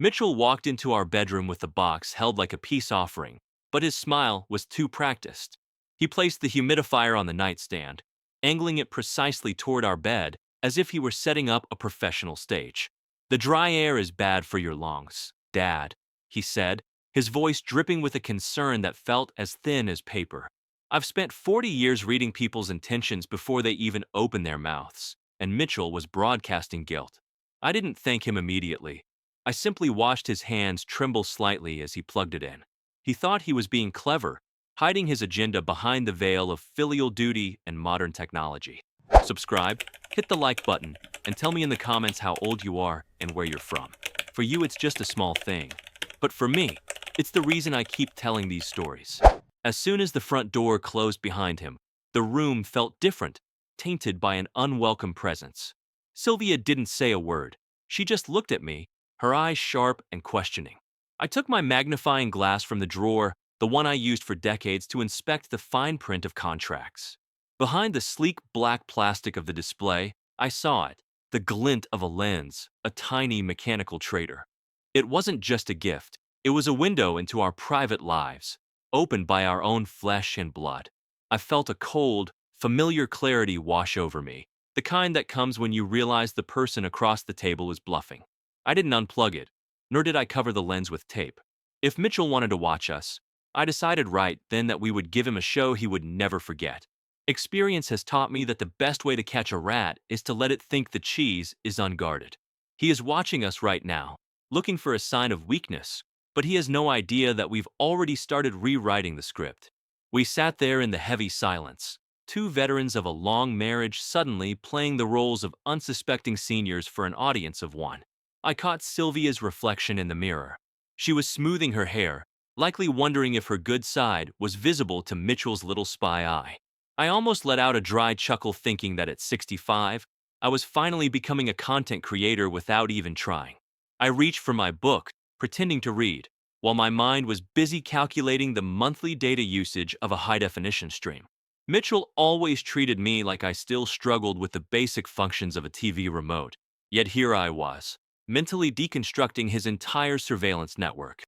Mitchell walked into our bedroom with the box held like a peace offering, but his smile was too practiced. He placed the humidifier on the nightstand, angling it precisely toward our bed as if he were setting up a professional stage. "The dry air is bad for your lungs, Dad," he said, his voice dripping with a concern that felt as thin as paper. I've spent 40 years reading people's intentions before they even open their mouths, and Mitchell was broadcasting guilt. I didn't thank him immediately. I simply watched his hands tremble slightly as he plugged it in. He thought he was being clever, hiding his agenda behind the veil of filial duty and modern technology. Subscribe, hit the like button, and tell me in the comments how old you are and where you're from. For you, it's just a small thing. But for me, it's the reason I keep telling these stories. As soon as the front door closed behind him, the room felt different, tainted by an unwelcome presence. Sylvia didn't say a word. She just looked at me, her eyes sharp and questioning. I took my magnifying glass from the drawer, the one I used for decades, to inspect the fine print of contracts. Behind the sleek black plastic of the display, I saw it, the glint of a lens, a tiny mechanical trader. It wasn't just a gift, it was a window into our private lives, opened by our own flesh and blood. I felt a cold, familiar clarity wash over me, the kind that comes when you realize the person across the table is bluffing. I didn't unplug it, nor did I cover the lens with tape. If Mitchell wanted to watch us, I decided right then that we would give him a show he would never forget. Experience has taught me that the best way to catch a rat is to let it think the cheese is unguarded. He is watching us right now, looking for a sign of weakness, but he has no idea that we've already started rewriting the script. We sat there in the heavy silence, two veterans of a long marriage suddenly playing the roles of unsuspecting seniors for an audience of one. I caught Sylvia's reflection in the mirror. She was smoothing her hair, likely wondering if her good side was visible to Mitchell's little spy eye. I almost let out a dry chuckle thinking that at 65, I was finally becoming a content creator without even trying. I reached for my book, pretending to read, while my mind was busy calculating the monthly data usage of a high-definition stream. Mitchell always treated me like I still struggled with the basic functions of a TV remote, yet here I was, mentally deconstructing his entire surveillance network.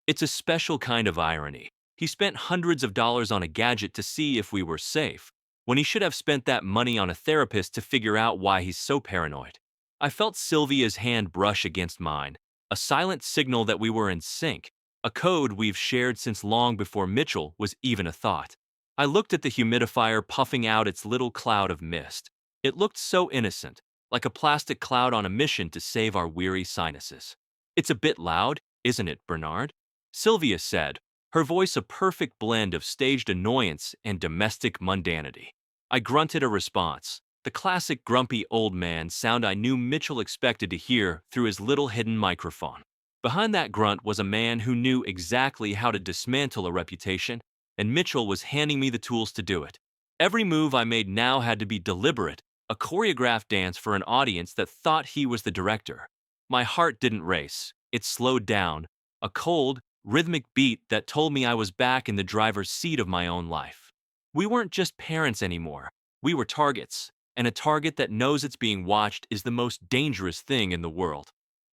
It's a special kind of irony. He spent hundreds of dollars on a gadget to see if we were safe, when he should have spent that money on a therapist to figure out why he's so paranoid. I felt Sylvia's hand brush against mine, a silent signal that we were in sync, a code we've shared since long before Mitchell was even a thought. I looked at the humidifier puffing out its little cloud of mist. It looked so innocent, like a plastic cloud on a mission to save our weary sinuses. "It's a bit loud, isn't it, Bernard?" Sylvia said, her voice a perfect blend of staged annoyance and domestic mundanity. I grunted a response, the classic grumpy old man sound I knew Mitchell expected to hear through his little hidden microphone. Behind that grunt was a man who knew exactly how to dismantle a reputation, and Mitchell was handing me the tools to do it. Every move I made now had to be deliberate, a choreographed dance for an audience that thought he was the director. My heart didn't race, it slowed down, a cold, rhythmic beat that told me I was back in the driver's seat of my own life. We weren't just parents anymore, we were targets, and a target that knows it's being watched is the most dangerous thing in the world.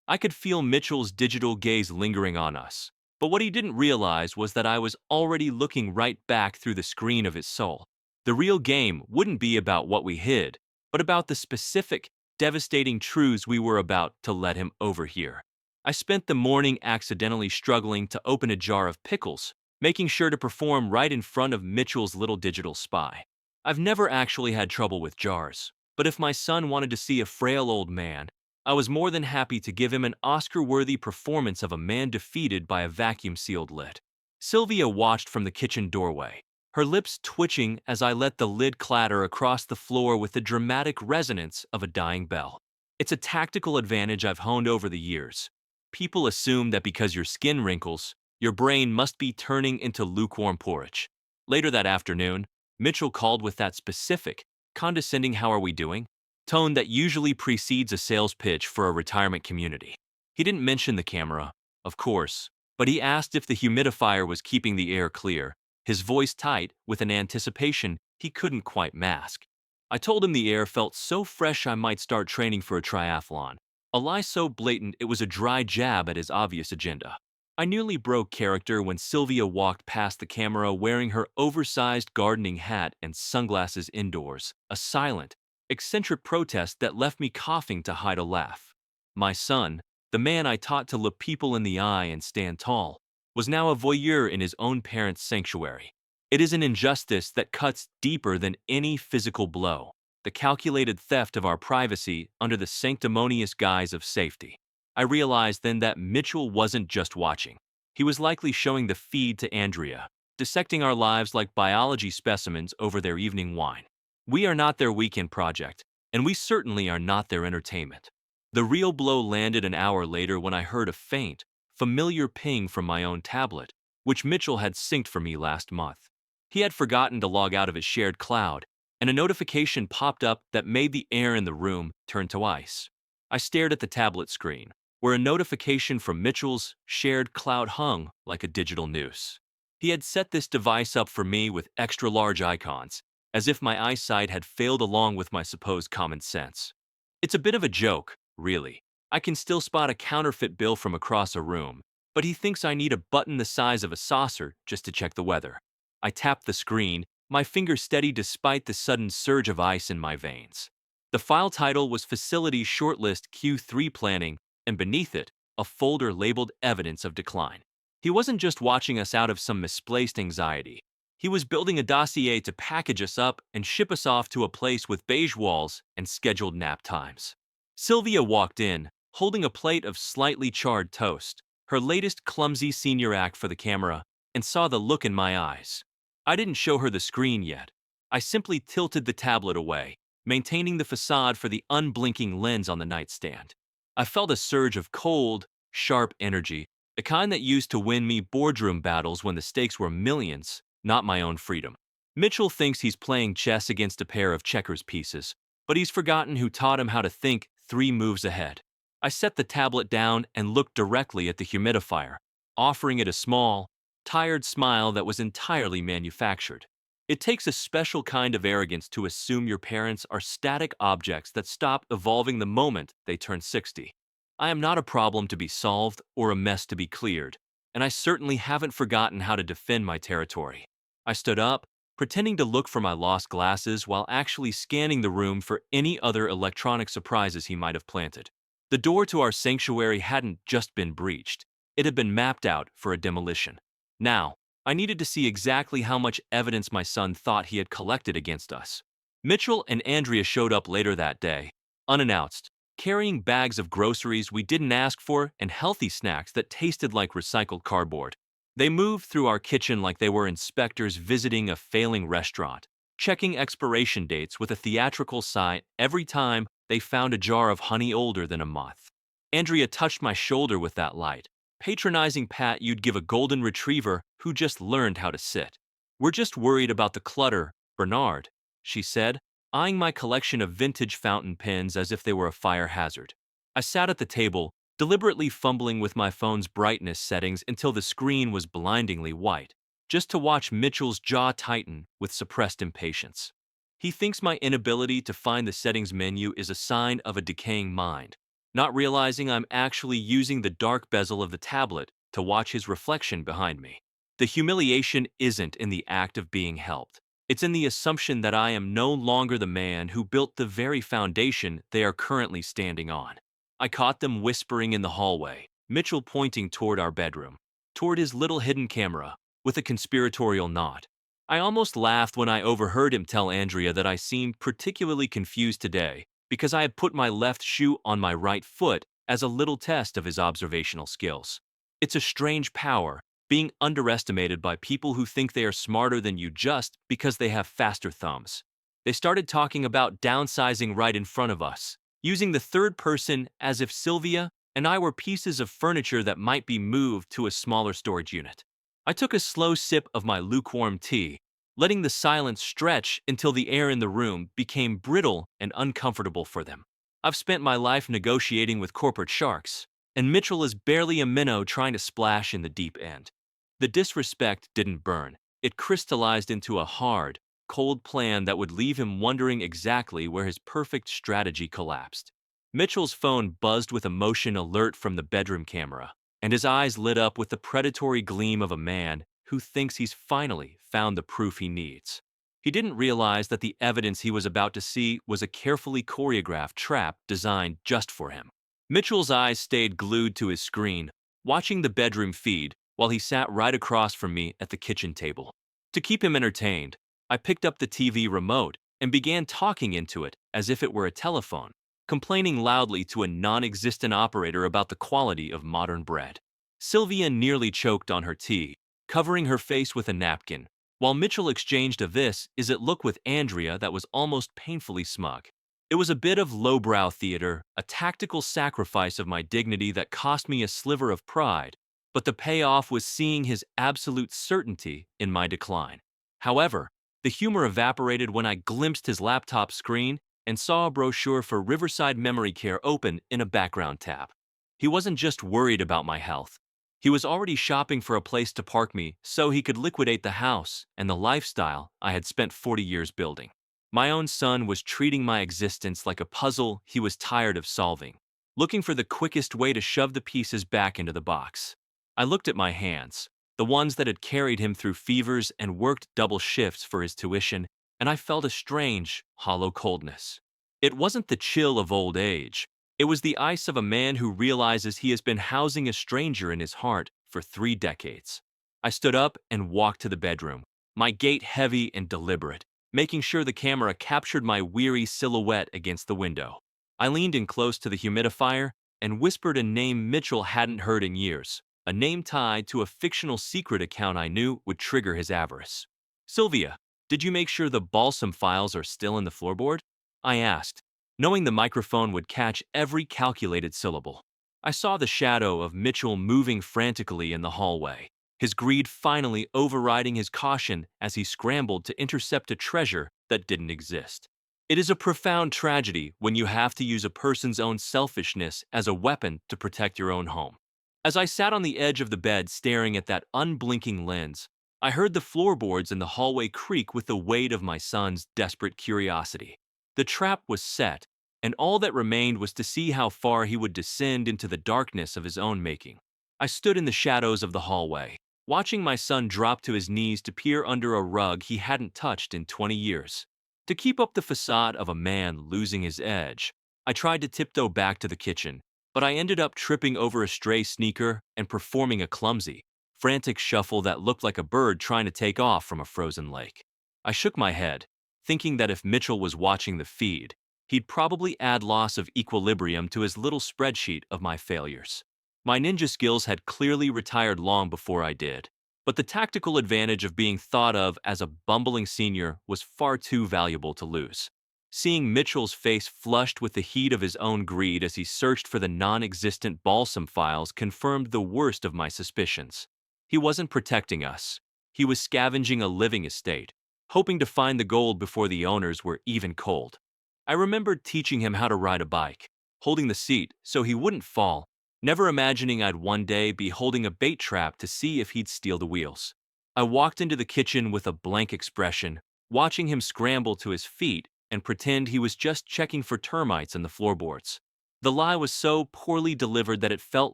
I could feel Mitchell's digital gaze lingering on us, but what he didn't realize was that I was already looking right back through the screen of his soul. The real game wouldn't be about what we hid, but about the specific, devastating truths we were about to let him overhear. I spent the morning accidentally struggling to open a jar of pickles, making sure to perform right in front of Mitchell's little digital spy. I've never actually had trouble with jars, but if my son wanted to see a frail old man, I was more than happy to give him an Oscar-worthy performance of a man defeated by a vacuum-sealed lid. Sylvia watched from the kitchen doorway, her lips twitching as I let the lid clatter across the floor with the dramatic resonance of a dying bell. It's a tactical advantage I've honed over the years. People assume that because your skin wrinkles, your brain must be turning into lukewarm porridge. Later that afternoon, Mitchell called with that specific, condescending "how are we doing?" tone that usually precedes a sales pitch for a retirement community. He didn't mention the camera, of course, but he asked if the humidifier was keeping the air clear, his voice tight with an anticipation he couldn't quite mask. I told him the air felt so fresh I might start training for a triathlon, A lie so blatant it was a dry jab at his obvious agenda. I nearly broke character when Sylvia walked past the camera wearing her oversized gardening hat and sunglasses indoors, a silent, eccentric protest that left me coughing to hide a laugh. My son, the man I taught to look people in the eye and stand tall, was now a voyeur in his own parents' sanctuary. It is an injustice that cuts deeper than any physical blow, the calculated theft of our privacy under the sanctimonious guise of safety. I realized then that Mitchell wasn't just watching. He was likely showing the feed to Andrea, dissecting our lives like biology specimens over their evening wine. We are not their weekend project, and we certainly are not their entertainment. The real blow landed an hour later when I heard a faint, familiar ping from my own tablet, which Mitchell had synced for me last month. He had forgotten to log out of his shared cloud, and a notification popped up that made the air in the room turn to ice. I stared at the tablet screen, where a notification from Mitchell's shared cloud hung like a digital noose. He had set this device up for me with extra-large icons, as if my eyesight had failed along with my supposed common sense. It's a bit of a joke, really. I can still spot a counterfeit bill from across a room, but he thinks I need a button the size of a saucer just to check the weather. I tapped the screen, my finger steady despite the sudden surge of ice in my veins. The file title was Facility Shortlist Q3 Planning, and beneath it, a folder labeled Evidence of Decline. He wasn't just watching us out of some misplaced anxiety. He was building a dossier to package us up and ship us off to a place with beige walls and scheduled nap times. Sylvia walked in, holding a plate of slightly charred toast, her latest clumsy senior act for the camera, and saw the look in my eyes. I didn't show her the screen yet. I simply tilted the tablet away, maintaining the facade for the unblinking lens on the nightstand. I felt a surge of cold, sharp energy, the kind that used to win me boardroom battles when the stakes were millions, not my own freedom. Mitchell thinks he's playing chess against a pair of checkers pieces, but he's forgotten who taught him how to think 3 moves ahead. I set the tablet down and looked directly at the humidifier, offering it a small, tired smile that was entirely manufactured. It takes a special kind of arrogance to assume your parents are static objects that stop evolving the moment they turn 60. I am not a problem to be solved or a mess to be cleared, and I certainly haven't forgotten how to defend my territory. I stood up, pretending to look for my lost glasses while actually scanning the room for any other electronic surprises he might have planted. The door to our sanctuary hadn't just been breached, it had been mapped out for a demolition. Now, I needed to see exactly how much evidence my son thought he had collected against us. Mitchell and Andrea showed up later that day, unannounced, carrying bags of groceries we didn't ask for and healthy snacks that tasted like recycled cardboard. They moved through our kitchen like they were inspectors visiting a failing restaurant, checking expiration dates with a theatrical sigh every time they found a jar of honey older than a month. Andrea touched my shoulder with that light, patronizing pat you'd give a golden retriever who just learned how to sit. "We're just worried about the clutter, Bernard," she said, eyeing my collection of vintage fountain pens as if they were a fire hazard. I sat at the table, deliberately fumbling with my phone's brightness settings until the screen was blindingly white, just to watch Mitchell's jaw tighten with suppressed impatience. He thinks my inability to find the settings menu is a sign of a decaying mind, not realizing I'm actually using the dark bezel of the tablet to watch his reflection behind me. The humiliation isn't in the act of being helped. It's in the assumption that I am no longer the man who built the very foundation they are currently standing on. I caught them whispering in the hallway, Mitchell pointing toward our bedroom, toward his little hidden camera, with a conspiratorial nod. I almost laughed when I overheard him tell Andrea that I seemed particularly confused today because I had put my left shoe on my right foot as a little test of his observational skills. It's a strange power, being underestimated by people who think they are smarter than you just because they have faster thumbs. They started talking about downsizing right in front of us, using the third person as if Sylvia and I were pieces of furniture that might be moved to a smaller storage unit. I took a slow sip of my lukewarm tea, letting the silence stretch until the air in the room became brittle and uncomfortable for them. I've spent my life negotiating with corporate sharks, and Mitchell is barely a minnow trying to splash in the deep end. The disrespect didn't burn. It crystallized into a hard, cold plan that would leave him wondering exactly where his perfect strategy collapsed. Mitchell's phone buzzed with a motion alert from the bedroom camera, and his eyes lit up with the predatory gleam of a man who thinks he's finally found the proof he needs. He didn't realize that the evidence he was about to see was a carefully choreographed trap designed just for him. Mitchell's eyes stayed glued to his screen, watching the bedroom feed while he sat right across from me at the kitchen table. To keep him entertained, I picked up the TV remote and began talking into it as if it were a telephone, complaining loudly to a non-existent operator about the quality of modern bread. Sylvia nearly choked on her tea, covering her face with a napkin, while Mitchell exchanged a "this is it" look with Andrea that was almost painfully smug. It was a bit of lowbrow theater, a tactical sacrifice of my dignity that cost me a sliver of pride, but the payoff was seeing his absolute certainty in my decline. However, the humor evaporated when I glimpsed his laptop screen and saw a brochure for Riverside Memory Care open in a background tab. He wasn't just worried about my health. He was already shopping for a place to park me so he could liquidate the house and the lifestyle I had spent 40 years building. My own son was treating my existence like a puzzle he was tired of solving, looking for the quickest way to shove the pieces back into the box. I looked at my hands, the ones that had carried him through fevers and worked double shifts for his tuition, and I felt a strange, hollow coldness. It wasn't the chill of old age. It was the ice of a man who realizes he has been housing a stranger in his heart for 3 decades. I stood up and walked to the bedroom, my gait heavy and deliberate, making sure the camera captured my weary silhouette against the window. I leaned in close to the humidifier and whispered a name Mitchell hadn't heard in years, a name tied to a fictional secret account I knew would trigger his avarice. "Sylvia, did you make sure the Balsam files are still in the floorboard?" I asked, knowing the microphone would catch every calculated syllable. I saw the shadow of Mitchell moving frantically in the hallway, his greed finally overriding his caution as he scrambled to intercept a treasure that didn't exist. It is a profound tragedy when you have to use a person's own selfishness as a weapon to protect your own home. As I sat on the edge of the bed staring at that unblinking lens, I heard the floorboards in the hallway creak with the weight of my son's desperate curiosity. The trap was set, and all that remained was to see how far he would descend into the darkness of his own making. I stood in the shadows of the hallway, watching my son drop to his knees to peer under a rug he hadn't touched in 20 years. To keep up the facade of a man losing his edge, I tried to tiptoe back to the kitchen, but I ended up tripping over a stray sneaker and performing a clumsy, frantic shuffle that looked like a bird trying to take off from a frozen lake. I shook my head, thinking that if Mitchell was watching the feed, he'd probably add loss of equilibrium to his little spreadsheet of my failures. My ninja skills had clearly retired long before I did, but the tactical advantage of being thought of as a bumbling senior was far too valuable to lose. Seeing Mitchell's face flushed with the heat of his own greed as he searched for the non-existent Balsam files confirmed the worst of my suspicions. He wasn't protecting us. He was scavenging a living estate, hoping to find the gold before the owners were even cold. I remembered teaching him how to ride a bike, holding the seat so he wouldn't fall, never imagining I'd one day be holding a bait trap to see if he'd steal the wheels. I walked into the kitchen with a blank expression, watching him scramble to his feet and pretend he was just checking for termites in the floorboards. The lie was so poorly delivered that it felt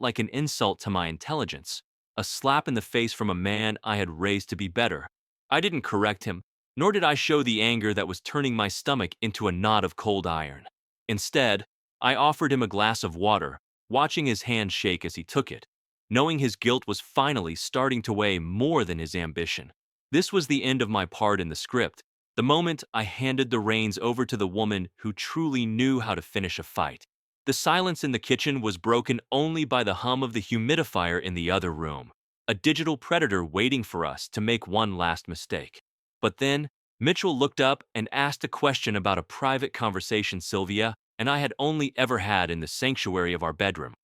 like an insult to my intelligence, a slap in the face from a man I had raised to be better. I didn't correct him, nor did I show the anger that was turning my stomach into a knot of cold iron. Instead, I offered him a glass of water, watching his hand shake as he took it, knowing his guilt was finally starting to weigh more than his ambition. This was the end of my part in the script, the moment I handed the reins over to the woman who truly knew how to finish a fight. The silence in the kitchen was broken only by the hum of the humidifier in the other room, a digital predator waiting for us to make one last mistake. But then, Mitchell looked up and asked a question about a private conversation Sylvia and I had only ever had in the sanctuary of our bedroom.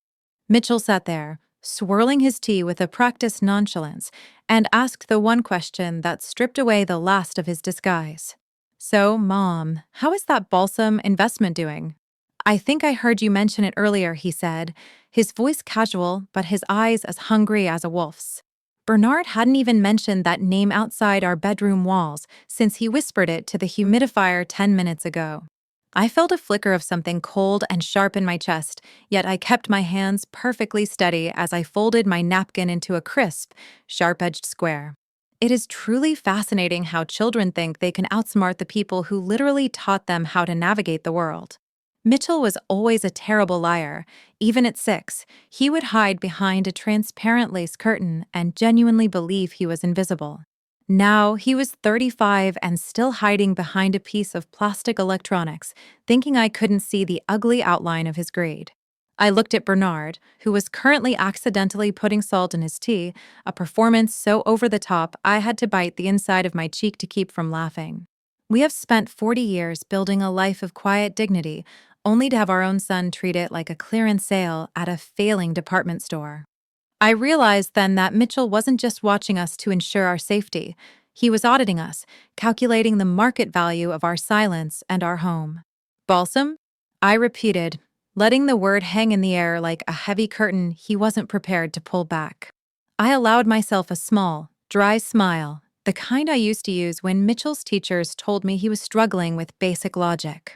Mitchell sat there, swirling his tea with a practiced nonchalance, and asked the one question that stripped away the last of his disguise. "So, Mom, how is that Balsam investment doing?" "I think I heard you mention it earlier," he said, his voice casual but his eyes as hungry as a wolf's. Bernard hadn't even mentioned that name outside our bedroom walls since he whispered it to the humidifier 10 minutes ago. I felt a flicker of something cold and sharp in my chest, yet I kept my hands perfectly steady as I folded my napkin into a crisp, sharp-edged square. It is truly fascinating how children think they can outsmart the people who literally taught them how to navigate the world. Mitchell was always a terrible liar. Even at 6, he would hide behind a transparent lace curtain and genuinely believe he was invisible. Now, he was 35 and still hiding behind a piece of plastic electronics, thinking I couldn't see the ugly outline of his grade. I looked at Bernard, who was currently accidentally putting salt in his tea, a performance so over the top I had to bite the inside of my cheek to keep from laughing. We have spent 40 years building a life of quiet dignity, only to have our own son treat it like a clearance sale at a failing department store. I realized then that Mitchell wasn't just watching us to ensure our safety. He was auditing us, calculating the market value of our silence and our home. Balsam? I repeated, letting the word hang in the air like a heavy curtain he wasn't prepared to pull back. I allowed myself a small, dry smile, the kind I used to use when Mitchell's teachers told me he was struggling with basic logic.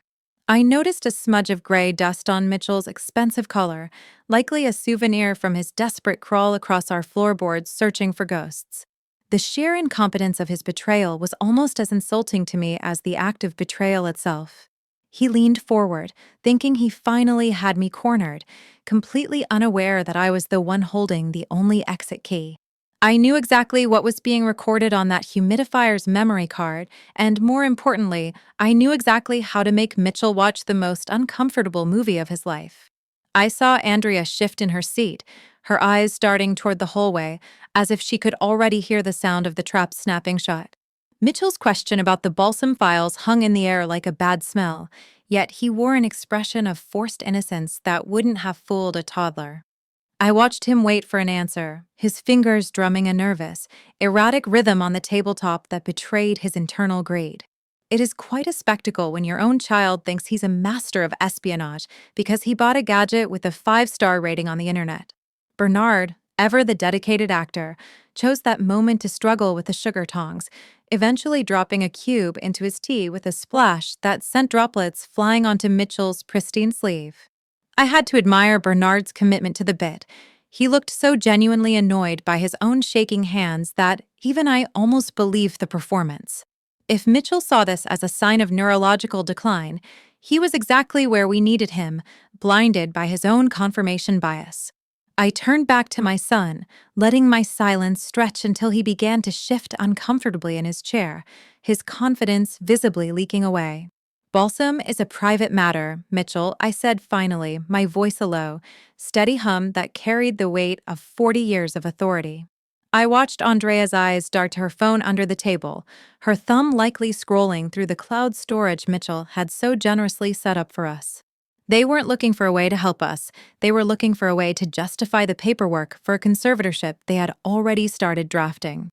I noticed a smudge of gray dust on Mitchell's expensive collar, likely a souvenir from his desperate crawl across our floorboards searching for ghosts. The sheer incompetence of his betrayal was almost as insulting to me as the act of betrayal itself. He leaned forward, thinking he finally had me cornered, completely unaware that I was the one holding the only exit key. I knew exactly what was being recorded on that humidifier's memory card, and more importantly, I knew exactly how to make Mitchell watch the most uncomfortable movie of his life. I saw Andrea shift in her seat, her eyes darting toward the hallway, as if she could already hear the sound of the trap snapping shut. Mitchell's question about the Balsam files hung in the air like a bad smell, yet he wore an expression of forced innocence that wouldn't have fooled a toddler. I watched him wait for an answer, his fingers drumming a nervous, erratic rhythm on the tabletop that betrayed his internal greed. It is quite a spectacle when your own child thinks he's a master of espionage because he bought a gadget with a 5-star rating on the internet. Bernard, ever the dedicated actor, chose that moment to struggle with the sugar tongs, eventually dropping a cube into his tea with a splash that sent droplets flying onto Mitchell's pristine sleeve. I had to admire Bernard's commitment to the bit. He looked so genuinely annoyed by his own shaking hands that even I almost believed the performance. If Mitchell saw this as a sign of neurological decline, he was exactly where we needed him, blinded by his own confirmation bias. I turned back to my son, letting my silence stretch until he began to shift uncomfortably in his chair, his confidence visibly leaking away. Balsam is a private matter, Mitchell, I said finally, my voice a low, steady hum that carried the weight of 40 years of authority. I watched Andrea's eyes dart to her phone under the table, her thumb likely scrolling through the cloud storage Mitchell had so generously set up for us. They weren't looking for a way to help us, they were looking for a way to justify the paperwork for a conservatorship they had already started drafting.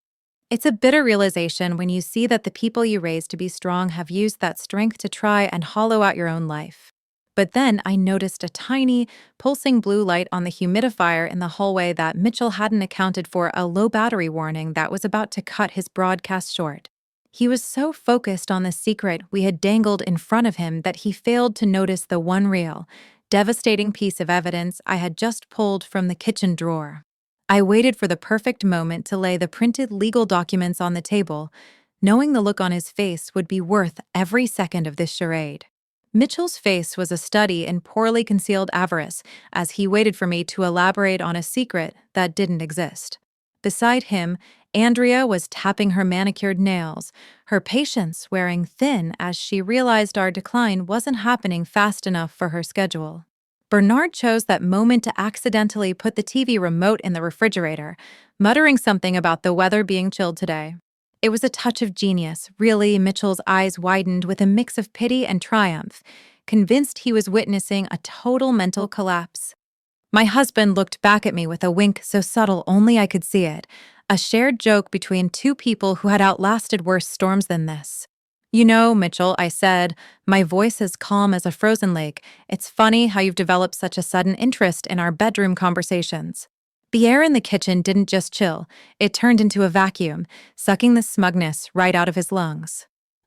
It's a bitter realization when you see that the people you raised to be strong have used that strength to try and hollow out your own life. But then I noticed a tiny, pulsing blue light on the humidifier in the hallway that Mitchell hadn't accounted for, a low battery warning that was about to cut his broadcast short. He was so focused on the secret we had dangled in front of him that he failed to notice the one real, devastating piece of evidence I had just pulled from the kitchen drawer. I waited for the perfect moment to lay the printed legal documents on the table, knowing the look on his face would be worth every second of this charade. Mitchell's face was a study in poorly concealed avarice as he waited for me to elaborate on a secret that didn't exist. Beside him, Andrea was tapping her manicured nails, her patience wearing thin as she realized our decline wasn't happening fast enough for her schedule. Bernard chose that moment to accidentally put the TV remote in the refrigerator, muttering something about the weather being chilled today. It was a touch of genius, really. Mitchell's eyes widened with a mix of pity and triumph, convinced he was witnessing a total mental collapse. My husband looked back at me with a wink so subtle only I could see it, a shared joke between two people who had outlasted worse storms than this. "You know, Mitchell," I said, my voice as calm as a frozen lake, "it's funny how you've developed such a sudden interest in our bedroom conversations." The air in the kitchen didn't just chill, it turned into a vacuum, sucking the smugness right out of his lungs.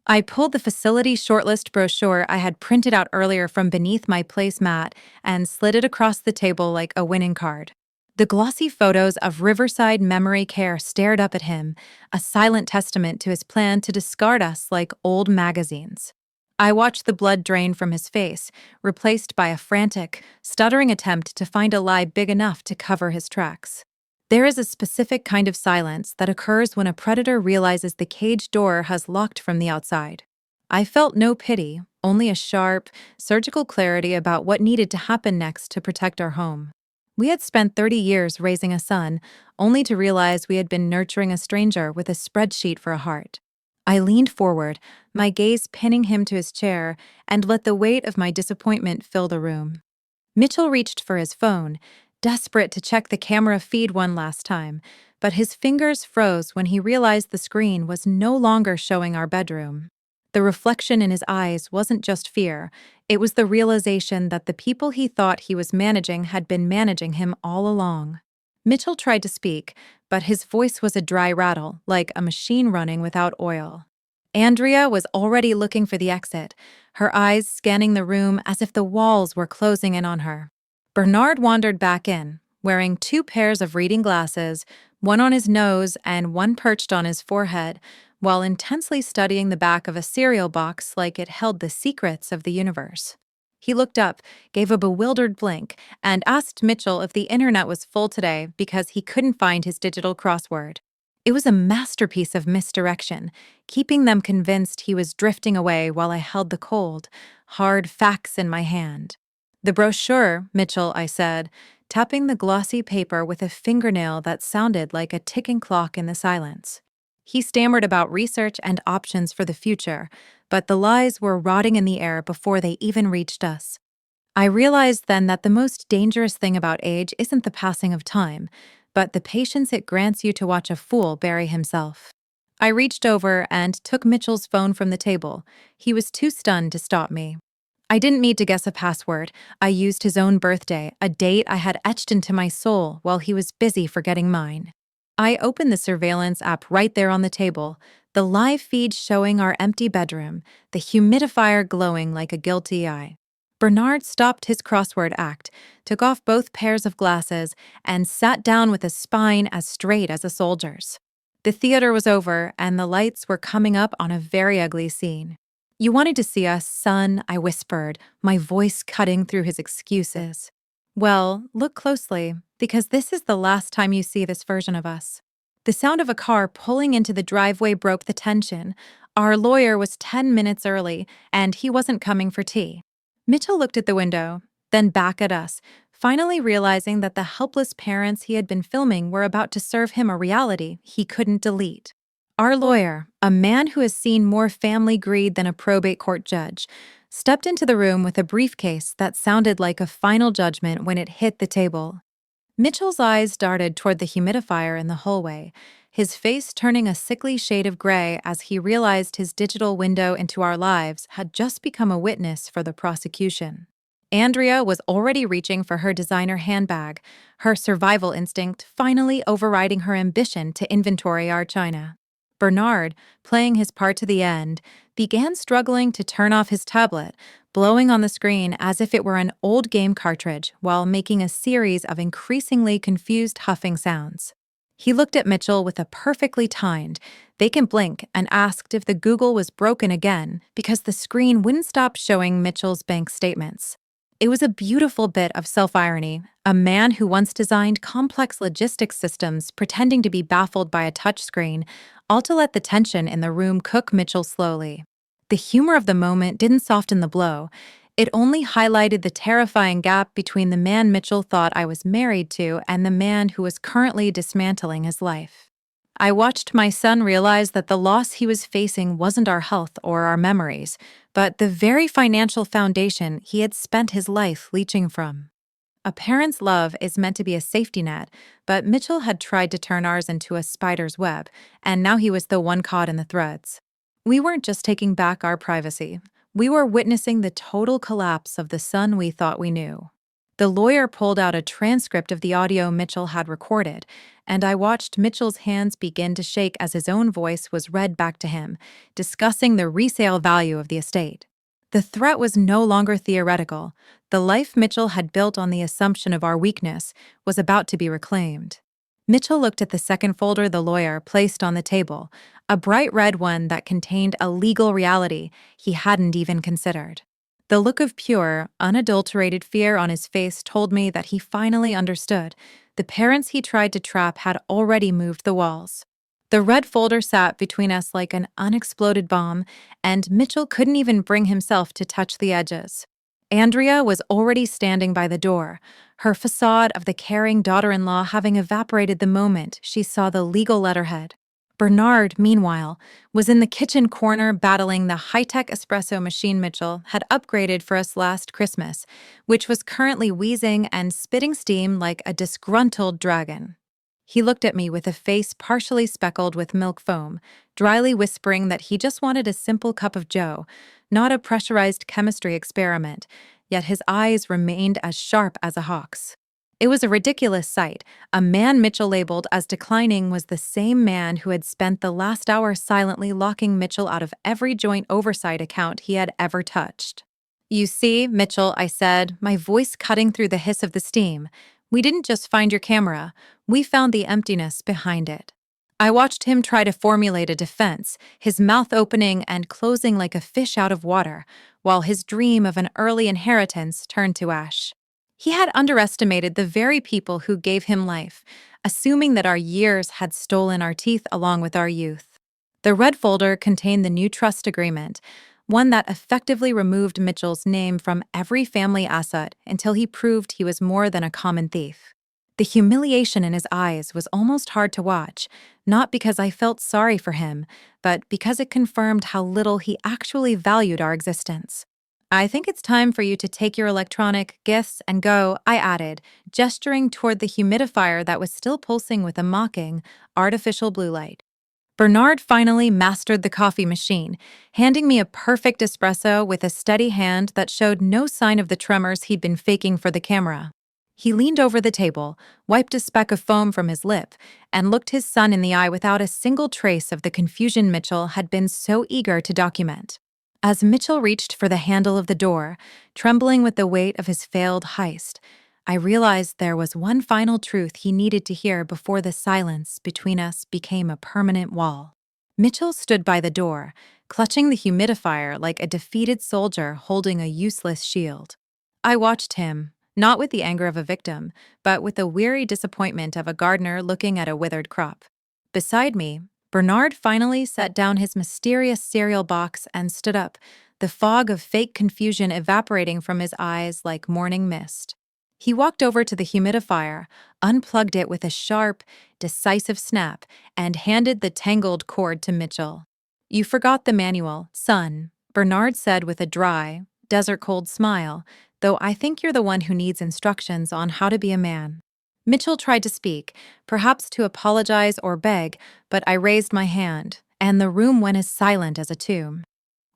I pulled the facility shortlist brochure I had printed out earlier from beneath my placemat and slid it across the table like a winning card. The glossy photos of Riverside Memory Care stared up at him, a silent testament to his plan to discard us like old magazines. I watched the blood drain from his face, replaced by a frantic, stuttering attempt to find a lie big enough to cover his tracks. There is a specific kind of silence that occurs when a predator realizes the cage door has locked from the outside. I felt no pity, only a sharp, surgical clarity about what needed to happen next to protect our home. We had spent 30 years raising a son, only to realize we had been nurturing a stranger with a spreadsheet for a heart. I leaned forward, my gaze pinning him to his chair, and let the weight of my disappointment fill the room. Mitchell reached for his phone, desperate to check the camera feed one last time, but his fingers froze when he realized the screen was no longer showing our bedroom. The reflection in his eyes wasn't just fear, it was the realization that the people he thought he was managing had been managing him all along. Mitchell tried to speak, but his voice was a dry rattle, like a machine running without oil. Andrea was already looking for the exit, her eyes scanning the room as if the walls were closing in on her. Bernard wandered back in, wearing two pairs of reading glasses, one on his nose and one perched on his forehead, while intensely studying the back of a cereal box like it held the secrets of the universe. He looked up, gave a bewildered blink, and asked Mitchell if the internet was full today because he couldn't find his digital crossword. It was a masterpiece of misdirection, keeping them convinced he was drifting away while I held the cold, hard facts in my hand. "The brochure, Mitchell," I said, tapping the glossy paper with a fingernail that sounded like a ticking clock in the silence. He stammered about research and options for the future, but the lies were rotting in the air before they even reached us. I realized then that the most dangerous thing about age isn't the passing of time, but the patience it grants you to watch a fool bury himself. I reached over and took Mitchell's phone from the table. He was too stunned to stop me. I didn't need to guess a password. I used his own birthday, a date I had etched into my soul while he was busy forgetting mine. I opened the surveillance app right there on the table, the live feed showing our empty bedroom, the humidifier glowing like a guilty eye. Bernard stopped his crossword act, took off both pairs of glasses, and sat down with a spine as straight as a soldier's. The theater was over, and the lights were coming up on a very ugly scene. "You wanted to see us, son," I whispered, my voice cutting through his excuses. "Well, look closely, because this is the last time you see this version of us." The sound of a car pulling into the driveway broke the tension. Our lawyer was 10 minutes early, and he wasn't coming for tea. Mitchell looked at the window, then back at us, finally realizing that the helpless parents he had been filming were about to serve him a reality he couldn't delete. Our lawyer, a man who has seen more family greed than a probate court judge, stepped into the room with a briefcase that sounded like a final judgment when it hit the table. Mitchell's eyes darted toward the humidifier in the hallway, his face turning a sickly shade of gray as he realized his digital window into our lives had just become a witness for the prosecution. Andrea was already reaching for her designer handbag, her survival instinct finally overriding her ambition to inventory our china. Bernard, playing his part to the end, began struggling to turn off his tablet, blowing on the screen as if it were an old game cartridge while making a series of increasingly confused huffing sounds. He looked at Mitchell with a perfectly timed, vacant blink and asked if the Google was broken again because the screen wouldn't stop showing Mitchell's bank statements. It was a beautiful bit of self-irony, a man who once designed complex logistics systems pretending to be baffled by a touchscreen, all to let the tension in the room cook Mitchell slowly. The humor of the moment didn't soften the blow. It only highlighted the terrifying gap between the man Mitchell thought I was married to and the man who was currently dismantling his life. I watched my son realize that the loss he was facing wasn't our health or our memories, but the very financial foundation he had spent his life leeching from. A parent's love is meant to be a safety net, but Mitchell had tried to turn ours into a spider's web, and now he was the one caught in the threads. We weren't just taking back our privacy. We were witnessing the total collapse of the son we thought we knew. The lawyer pulled out a transcript of the audio Mitchell had recorded, and I watched Mitchell's hands begin to shake as his own voice was read back to him, discussing the resale value of the estate. The threat was no longer theoretical. The life Mitchell had built on the assumption of our weakness was about to be reclaimed. Mitchell looked at the second folder the lawyer placed on the table, a bright red one that contained a legal reality he hadn't even considered. The look of pure, unadulterated fear on his face told me that he finally understood. The parents he tried to trap had already moved the walls. The red folder sat between us like an unexploded bomb, and Mitchell couldn't even bring himself to touch the edges. Andrea was already standing by the door, her facade of the caring daughter-in-law having evaporated the moment she saw the legal letterhead. Bernard, meanwhile, was in the kitchen corner battling the high-tech espresso machine Mitchell had upgraded for us last Christmas, which was currently wheezing and spitting steam like a disgruntled dragon. He looked at me with a face partially speckled with milk foam, dryly whispering that he just wanted a simple cup of joe, not a pressurized chemistry experiment, yet his eyes remained as sharp as a hawk's. It was a ridiculous sight. A man Mitchell labeled as declining was the same man who had spent the last hour silently locking Mitchell out of every joint oversight account he had ever touched. "You see, Mitchell," I said, my voice cutting through the hiss of the steam, "we didn't just find your camera, we found the emptiness behind it." I watched him try to formulate a defense, his mouth opening and closing like a fish out of water, while his dream of an early inheritance turned to ash. He had underestimated the very people who gave him life, assuming that our years had stolen our teeth along with our youth. The red folder contained the new trust agreement, one that effectively removed Mitchell's name from every family asset until he proved he was more than a common thief. The humiliation in his eyes was almost hard to watch, not because I felt sorry for him, but because it confirmed how little he actually valued our existence. "I think it's time for you to take your electronic gifts and go," I added, gesturing toward the humidifier that was still pulsing with a mocking, artificial blue light. Bernard finally mastered the coffee machine, handing me a perfect espresso with a steady hand that showed no sign of the tremors he'd been faking for the camera. He leaned over the table, wiped a speck of foam from his lip, and looked his son in the eye without a single trace of the confusion Mitchell had been so eager to document. As Mitchell reached for the handle of the door, trembling with the weight of his failed heist, I realized there was one final truth he needed to hear before the silence between us became a permanent wall. Mitchell stood by the door, clutching the humidifier like a defeated soldier holding a useless shield. I watched him, not with the anger of a victim, but with the weary disappointment of a gardener looking at a withered crop. Beside me, Bernard finally set down his mysterious cereal box and stood up, the fog of fake confusion evaporating from his eyes like morning mist. He walked over to the humidifier, unplugged it with a sharp, decisive snap, and handed the tangled cord to Mitchell. "You forgot the manual, son," Bernard said with a dry, desert-cold smile, "though I think you're the one who needs instructions on how to be a man." Mitchell tried to speak, perhaps to apologize or beg, but I raised my hand, and the room went as silent as a tomb.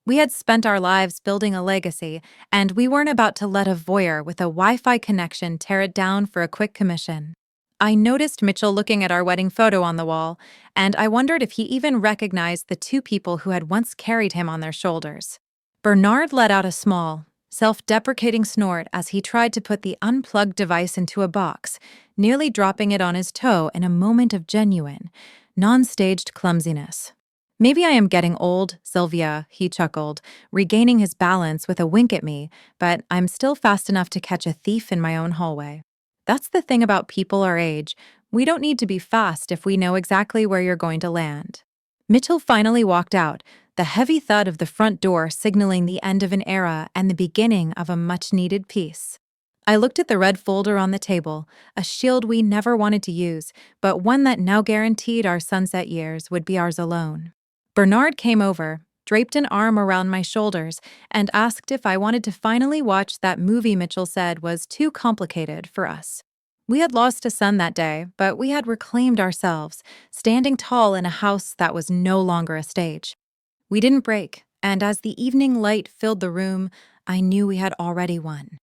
We had spent our lives building a legacy, and we weren't about to let a voyeur with a Wi-Fi connection tear it down for a quick commission. I noticed Mitchell looking at our wedding photo on the wall, and I wondered if he even recognized the two people who had once carried him on their shoulders. Bernard let out a small, self-deprecating snort as he tried to put the unplugged device into a box, nearly dropping it on his toe in a moment of genuine, non-staged clumsiness. "Maybe I am getting old, Sylvia," he chuckled, regaining his balance with a wink at me, "but I'm still fast enough to catch a thief in my own hallway." That's the thing about people our age. We don't need to be fast if we know exactly where you're going to land. Mitchell finally walked out, the heavy thud of the front door signaling the end of an era and the beginning of a much-needed peace. I looked at the red folder on the table, a shield we never wanted to use, but one that now guaranteed our sunset years would be ours alone. Bernard came over, draped an arm around my shoulders, and asked if I wanted to finally watch that movie Mitchell said was too complicated for us. We had lost a son that day, but we had reclaimed ourselves, standing tall in a house that was no longer a stage. We didn't break, and as the evening light filled the room, I knew we had already won.